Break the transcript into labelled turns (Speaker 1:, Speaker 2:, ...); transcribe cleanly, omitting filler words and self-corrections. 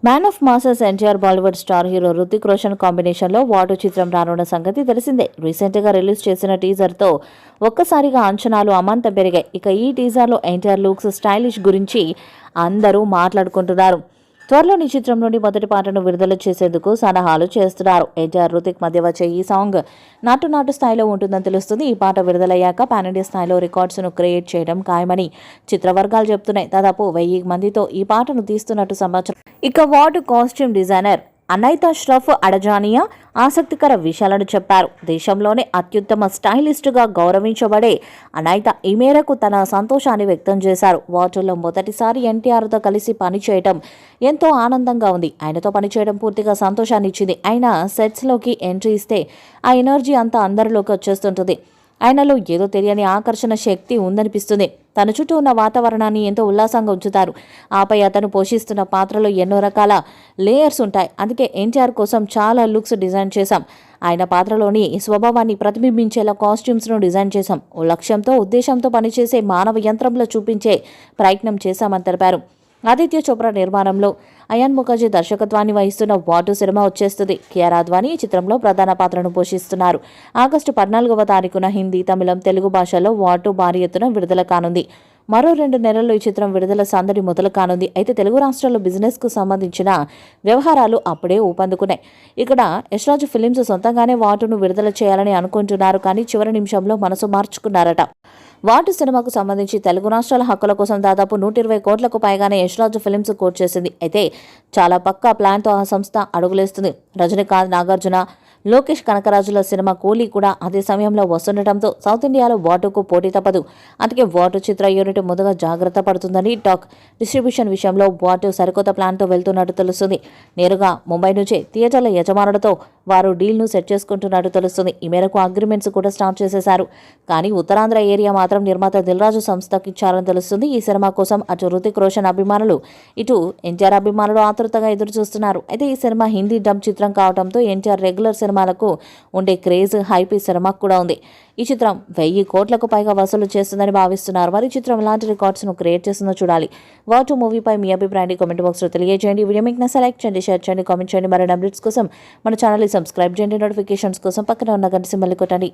Speaker 1: Man of masses NTR Bollywood star hero Ruthik Roshan కాంబినేషన్లో వాటు చిత్రం రానున్న సంగతి తెలిసిందే. రీసెంట్గా రిలీజ్ చేసిన టీజర్తో ఒక్కసారిగా అంచనాలు అమాంతం పెరిగాయి. ఇక ఈ టీజర్లో ఎన్టీఆర్ లుక్స్ స్టైలిష్ గురించి అందరూ మాట్లాడుకుంటున్నారు. త్వరలోని చిత్రంలోని మొదటి పాటను విడుదల చేసేందుకు సన్నాహాలు చేస్తున్నారు. ఎన్టీఆర్ రుతిక్ మధ్య వచ్చే ఈ సాంగ్ నాటు స్థాయిలో ఉంటుందని తెలుస్తుంది. ఈ పాట విడుదలయ్యాక పాన్ ఇండియా స్థాయిలో రికార్డ్స్ను క్రియేట్ చేయడం ఖాయమని చిత్రవర్గాలు చెబుతున్నాయి. దాదాపు 1000 మందితో ఈ పాటను తీస్తున్నట్టు సమాచారం. ఇక వాటు కాస్ట్యూమ్ డిజైనర్ అనైతా ష్రఫ్ అడజానియా ఆసక్తికర విషయాలను చెప్పారు. దేశంలోనే అత్యుత్తమ స్టైలిస్టుగా గౌరవించబడే అనైతా ఈ మేరకు తన సంతోషాన్ని వ్యక్తం చేశారు. వాటర్లో మొదటిసారి ఎన్టీఆర్తో కలిసి పనిచేయడం ఎంతో ఆనందంగా ఉంది. ఆయనతో పనిచేయడం పూర్తిగా సంతోషాన్ని ఇచ్చింది. ఆయన సెట్స్లోకి ఎంట్రీ ఇస్తే ఆ ఎనర్జీ అంతా అందరిలోకి వచ్చేస్తుంటుంది. ఆయనలో ఏదో తెలియని ఆకర్షణ శక్తి ఉందనిపిస్తుంది. తన చుట్టూ ఉన్న వాతావరణాన్ని ఎంతో ఉల్లాసంగా ఉంచుతారు. ఆపై అతను పోషిస్తున్న పాత్రలో ఎన్నో రకాల లేయర్స్ ఉంటాయి. అందుకే ఎన్టీఆర్ కోసం చాలా లుక్స్ డిజైన్ చేశాం. ఆయన పాత్రలోని స్వభావాన్ని ప్రతిబింబించేలా కాస్ట్యూమ్స్ను డిజైన్ చేశాం. ఓ లక్ష్యంతో ఉద్దేశంతో పనిచేసే మానవ యంత్రంలో చూపించే ప్రయత్నం చేశామని తెలిపారు. ఆదిత్య చోప్రా నిర్మాణంలో అయాన్ ముఖర్జీ దర్శకత్వాన్ని వహిస్తున్న వాటు సినిమా వచ్చేస్తుంది. కియారా అద్వానీ ఈ చిత్రంలో ప్రధాన పాత్రను పోషిస్తున్నారు. ఆగస్టు 14వ తారీఖున హిందీ, తమిళం, తెలుగు భాషల్లో వాటు భారీ ఎత్తున విడుదల కానుంది. మరో 2 నెలల్లో ఈ చిత్రం విడుదల సందడి మొదలు కానుంది. అయితే తెలుగు రాష్ట్రాల్లో బిజినెస్కు సంబంధించిన వ్యవహారాలు అప్పుడే ఊపందుకున్నాయి. ఇక్కడ యశ్రాజ్ ఫిలిమ్స్ సొంతంగానే వాటును విడుదల చేయాలని అనుకుంటున్నారు. కానీ చివరి నిమిషంలో మనసు మార్చుకున్నారట. వాటు సినిమాకు సంబంధించి తెలుగు రాష్ట్రాల హక్కుల కోసం దాదాపు 120 కోట్లకు పైగానే యశ్రాజ్ ఫిలిమ్స్ కోట్ చేసింది. అయితే చాలా పక్కా ప్లాన్తో ఆ సంస్థ అడుగులేస్తుంది. రజనీకాంత్, నాగార్జున, లోకేష్ కనకరాజుల సినిమా కూలీ కూడా అదే సమయంలో వస్తుండటంతో సౌత్ ఇండియాలో వాటుకు పోటీ తప్పదు. అందుకే వాటు చిత్ర యూనిట్ ముందుగా జాగ్రత్త పడుతుందని టాక్. డిస్ట్రిబ్యూషన్ విషయంలో వాటు సరికొత్త ప్లాన్తో వెళ్తున్నట్టు తెలుస్తుంది. నేరుగా ముంబై నుంచే థియేటర్ల యజమానులతో వారు డీల్ను సెట్ చేసుకుంటున్నట్టు తెలుస్తుంది. ఈ మేరకు అగ్రిమెంట్స్ కూడా స్టార్ట్ చేసేశారు. కానీ ఉత్తరాంధ్ర ఏరియా మాత్రం నిర్మాత దిల్రాజు సంస్థకి ఇచ్చారని తెలుస్తుంది. ఈ సినిమా కోసం అటు రుతిక్ రోషన్ అభిమానులు, ఇటు ఎన్టీఆర్ అభిమానులు ఆతృతగా ఎదురు చూస్తున్నారు. అయితే ఈ సినిమా హిందీ డబ్ చిత్రం కావడంతో ఎన్టీఆర్ రెగ్యులర్ సినిమాలకు ఉండే క్రేజ్ హైప్ ఈ సినిమాకు కూడా ఉంది. ఈ చిత్రం 1000 కోట్లకు పైగా వసూలు చేస్తుందని భావిస్తున్నారు. మరి చిత్రం ఎలాంటి రికార్డ్స్ను క్రియేట్ చేస్తుందో చూడాలి. వాటు మూవీపై మీ అభిప్రాయాన్ని కామెంట్ బాక్స్లో తెలియజేయండి. వీడియో మీకు నచ్చితే లైక్ చేయండి, షేర్ చేయండి, కామెంట్ చేయండి. మరిన్ని అప్డేట్స్ కోసం మన ఛానల్ని సబ్స్క్రైబ్ చేయండి. నోటిఫికేషన్స్ కోసం పక్కన ఉన్న గంట సింబల్ని కొట్టండి.